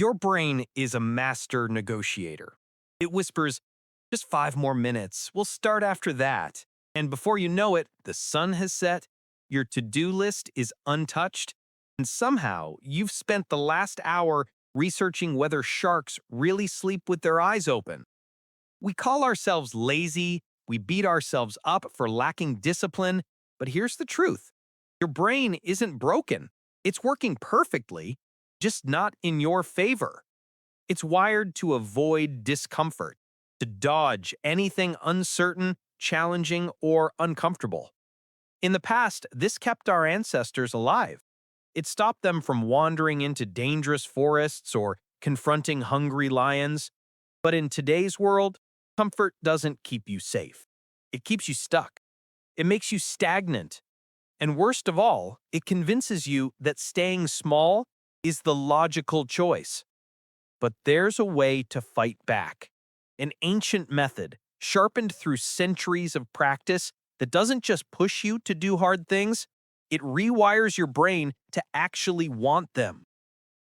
Your brain is a master negotiator. It whispers, just 5 more minutes, we'll start after that. And before you know it, the sun has set, your to-do list is untouched, and somehow you've spent the last hour researching whether sharks really sleep with their eyes open. We call ourselves lazy, we beat ourselves up for lacking discipline, but here's the truth. Your brain isn't broken. It's working perfectly, just not in your favor. It's wired to avoid discomfort, to dodge anything uncertain, challenging, or uncomfortable. In the past, this kept our ancestors alive. It stopped them from wandering into dangerous forests or confronting hungry lions. But in today's world, comfort doesn't keep you safe. It keeps you stuck. It makes you stagnant. And worst of all, it convinces you that staying small is the logical choice. But there's a way to fight back. An ancient method, sharpened through centuries of practice, that doesn't just push you to do hard things, it rewires your brain to actually want them.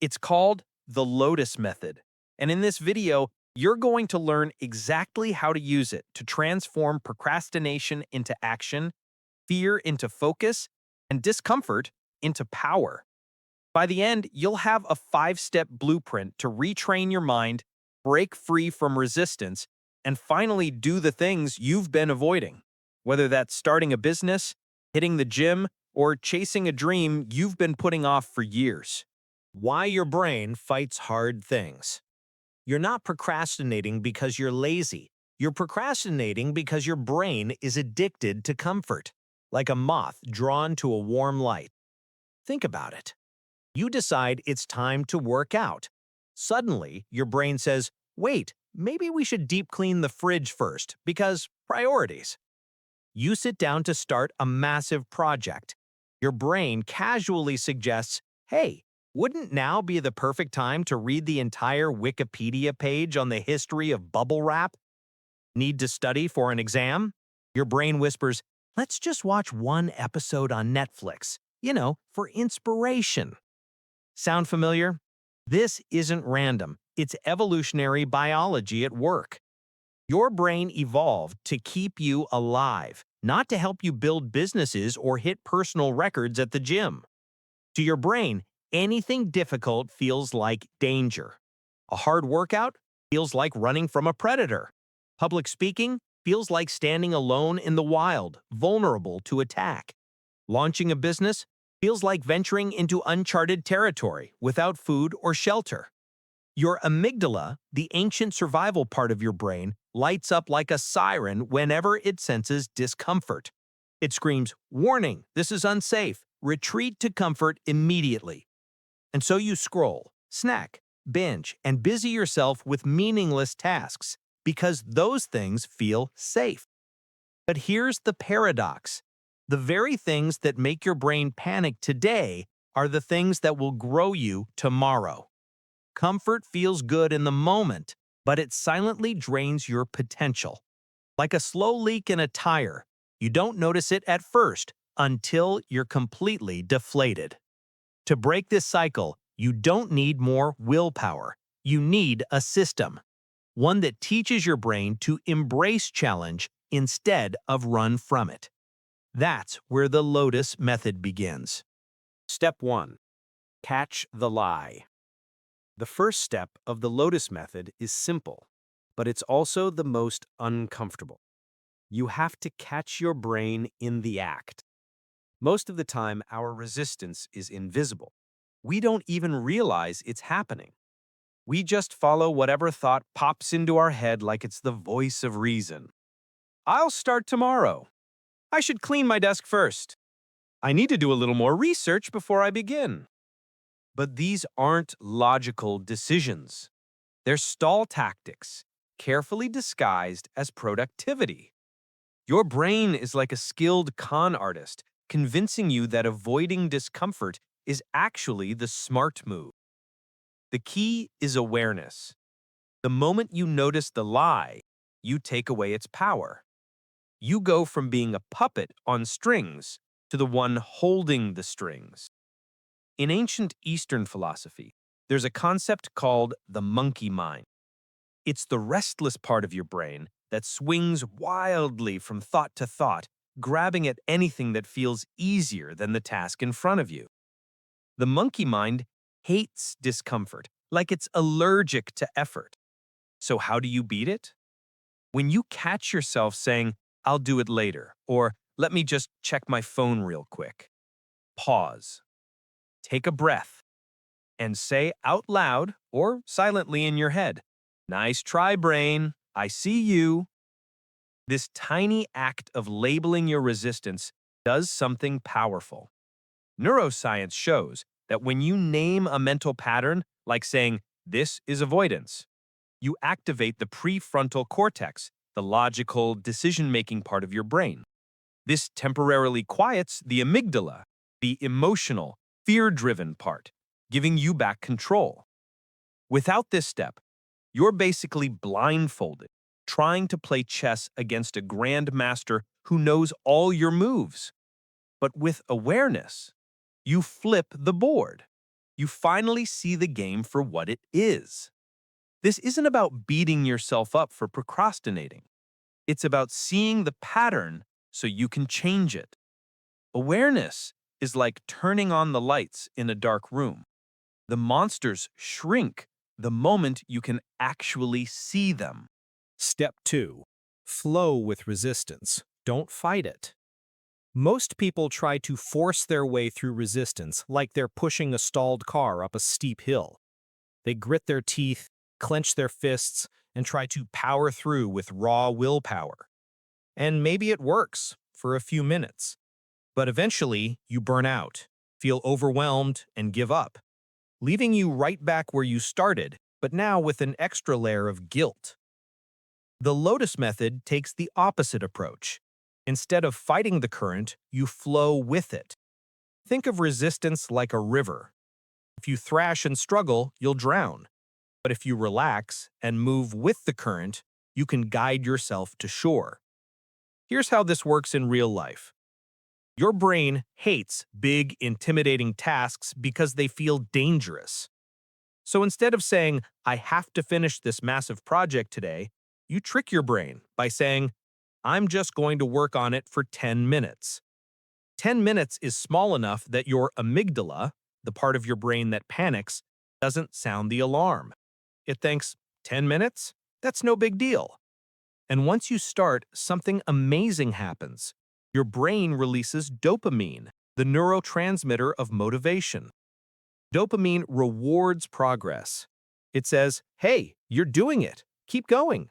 It's called the Lotus Method. And in this video, you're going to learn exactly how to use it to transform procrastination into action, fear into focus, and discomfort into power. By the end, you'll have a 5-step blueprint to retrain your mind, break free from resistance, and finally do the things you've been avoiding. Whether that's starting a business, hitting the gym, or chasing a dream you've been putting off for years. Why your brain fights hard things. You're not procrastinating because you're lazy. You're procrastinating because your brain is addicted to comfort, like a moth drawn to a warm light. Think about it. You decide it's time to work out. Suddenly, your brain says, wait, maybe we should deep clean the fridge first, because priorities. You sit down to start a massive project. Your brain casually suggests, hey, wouldn't now be the perfect time to read the entire Wikipedia page on the history of bubble wrap? Need to study for an exam? Your brain whispers, let's just watch one episode on Netflix, for inspiration. Sound familiar? This isn't random. It's evolutionary biology at work. Your brain evolved to keep you alive, not to help you build businesses or hit personal records at the gym. To your brain, anything difficult feels like danger. A hard workout feels like running from a predator. Public speaking feels like standing alone in the wild, vulnerable to attack. Launching a business feels like venturing into uncharted territory without food or shelter. Your amygdala, the ancient survival part of your brain, lights up like a siren whenever it senses discomfort. It screams, warning, this is unsafe. Retreat to comfort immediately. And so you scroll, snack, binge, and busy yourself with meaningless tasks because those things feel safe. But here's the paradox. The very things that make your brain panic today are the things that will grow you tomorrow. Comfort feels good in the moment, but it silently drains your potential. Like a slow leak in a tire, you don't notice it at first until you're completely deflated. To break this cycle, you don't need more willpower. You need a system. One that teaches your brain to embrace challenge instead of run from it. That's where the Lotus Method begins. Step 1. Catch the lie. The first step of the Lotus Method is simple, but it's also the most uncomfortable. You have to catch your brain in the act. Most of the time, our resistance is invisible. We don't even realize it's happening. We just follow whatever thought pops into our head like it's the voice of reason. I'll start tomorrow. I should clean my desk first. I need to do a little more research before I begin. But these aren't logical decisions. They're stall tactics, carefully disguised as productivity. Your brain is like a skilled con artist, convincing you that avoiding discomfort is actually the smart move. The key is awareness. The moment you notice the lie, you take away its power. You go from being a puppet on strings to the one holding the strings. In ancient Eastern philosophy, There's a concept called the monkey mind. It's the restless part of your brain that swings wildly from thought to thought, grabbing at anything that feels easier than the task in front of you. The monkey mind hates discomfort, like it's allergic to effort. So, how do you beat it? When you catch yourself saying, I'll do it later, or let me just check my phone real quick, pause, take a breath, and say out loud or silently in your head, nice try, brain. I see you. This tiny act of labeling your resistance does something powerful. Neuroscience shows that when you name a mental pattern, like saying, this is avoidance, you activate the prefrontal cortex, the logical, decision-making part of your brain. This temporarily quiets the amygdala, the emotional, fear-driven part, giving you back control. Without this step, you're basically blindfolded, trying to play chess against a grandmaster who knows all your moves. But with awareness, you flip the board. You finally see the game for what it is. This isn't about beating yourself up for procrastinating. It's about seeing the pattern so you can change it. Awareness is like turning on the lights in a dark room. The monsters shrink the moment you can actually see them. Step 2. Flow with resistance. Don't fight it. Most people try to force their way through resistance like they're pushing a stalled car up a steep hill. They grit their teeth, clench their fists, and try to power through with raw willpower. And maybe it works for a few minutes. But eventually, you burn out, feel overwhelmed, and give up, leaving you right back where you started, but now with an extra layer of guilt. The Lotus Method takes the opposite approach. Instead of fighting the current, you flow with it. Think of resistance like a river. If you thrash and struggle, you'll drown. But if you relax and move with the current, you can guide yourself to shore. Here's how this works in real life. Your brain hates big, intimidating tasks because they feel dangerous. So instead of saying, I have to finish this massive project today, you trick your brain by saying, I'm just going to work on it for 10 minutes. 10 minutes is small enough that your amygdala, the part of your brain that panics, doesn't sound the alarm. It thinks, 10 minutes? That's no big deal. And once you start, something amazing happens. Your brain releases dopamine, the neurotransmitter of motivation. Dopamine rewards progress. It says, hey, you're doing it. Keep going.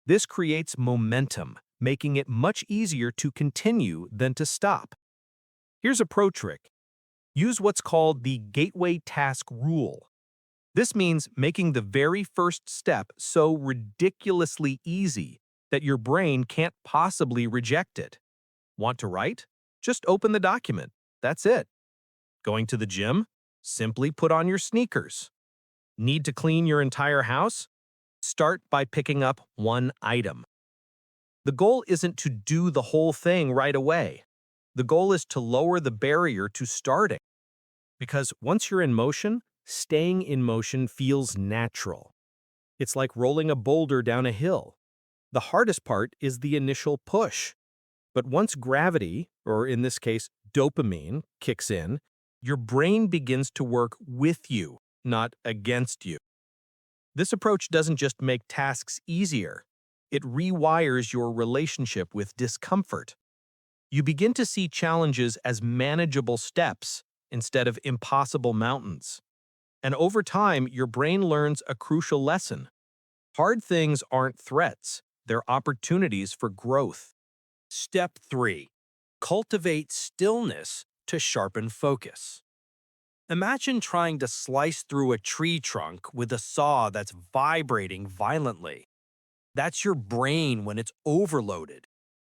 This creates momentum, making it much easier to continue than to stop. Here's a pro trick. Use what's called the gateway task rule. This means making the very first step so ridiculously easy that your brain can't possibly reject it. Want to write? Just open the document. That's it. Going to the gym? Simply put on your sneakers. Need to clean your entire house? Start by picking up one item. The goal isn't to do the whole thing right away. The goal is to lower the barrier to starting. Because once you're in motion, staying in motion feels natural. It's like rolling a boulder down a hill. The hardest part is the initial push. But once gravity, or in this case, dopamine, kicks in, your brain begins to work with you, not against you. This approach doesn't just make tasks easier. It rewires your relationship with discomfort. You begin to see challenges as manageable steps instead of impossible mountains. And over time, your brain learns a crucial lesson. Hard things aren't threats, they're opportunities for growth. Step 3. Cultivate stillness to sharpen focus. Imagine trying to slice through a tree trunk with a saw that's vibrating violently. That's your brain when it's overloaded,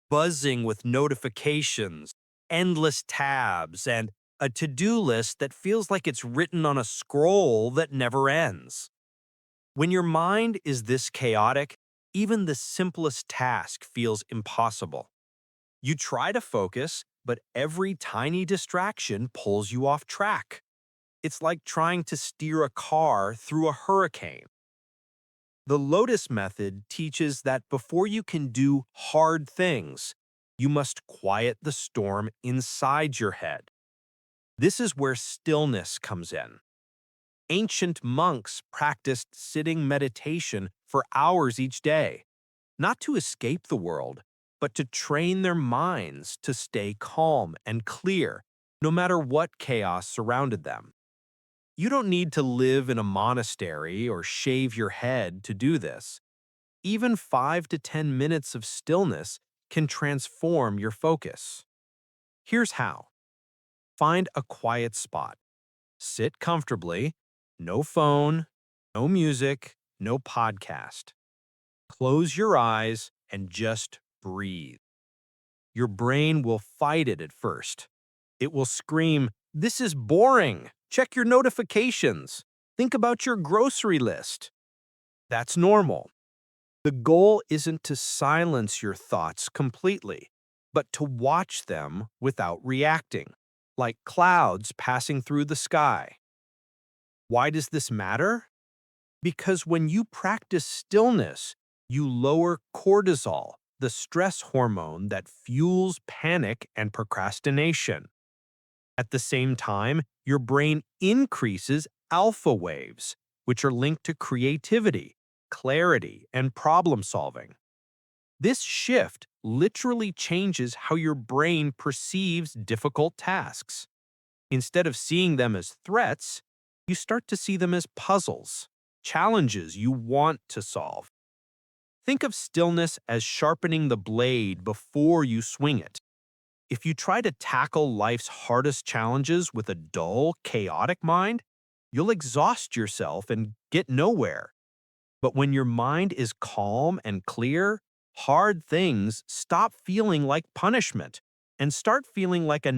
buzzing with notifications, endless tabs, and a to-do list that feels like it's written on a scroll that never ends. When your mind is this chaotic, even the simplest task feels impossible. You try to focus, but every tiny distraction pulls you off track. It's like trying to steer a car through a hurricane. The Lotus Method teaches that before you can do hard things, you must quiet the storm inside your head. This is where stillness comes in. Ancient monks practiced sitting meditation for hours each day, not to escape the world, but to train their minds to stay calm and clear, no matter what chaos surrounded them. You don't need to live in a monastery or shave your head to do this. Even 5 to 10 minutes of stillness can transform your focus. Here's how. Find a quiet spot. Sit comfortably, no phone, no music, no podcast. Close your eyes and just breathe. Your brain will fight it at first. It will scream, "This is boring. Check your notifications. Think about your grocery list." That's normal. The goal isn't to silence your thoughts completely, but to watch them without reacting, like clouds passing through the sky. Why does this matter? Because when you practice stillness, you lower cortisol, the stress hormone that fuels panic and procrastination. At the same time, your brain increases alpha waves, which are linked to creativity, clarity, and problem solving. This shift literally changes how your brain perceives difficult tasks. Instead of seeing them as threats, you start to see them as puzzles, challenges you want to solve. Think of stillness as sharpening the blade before you swing it. If you try to tackle life's hardest challenges with a dull, chaotic mind, you'll exhaust yourself and get nowhere. But when your mind is calm and clear, hard things stop feeling like punishment and start feeling like a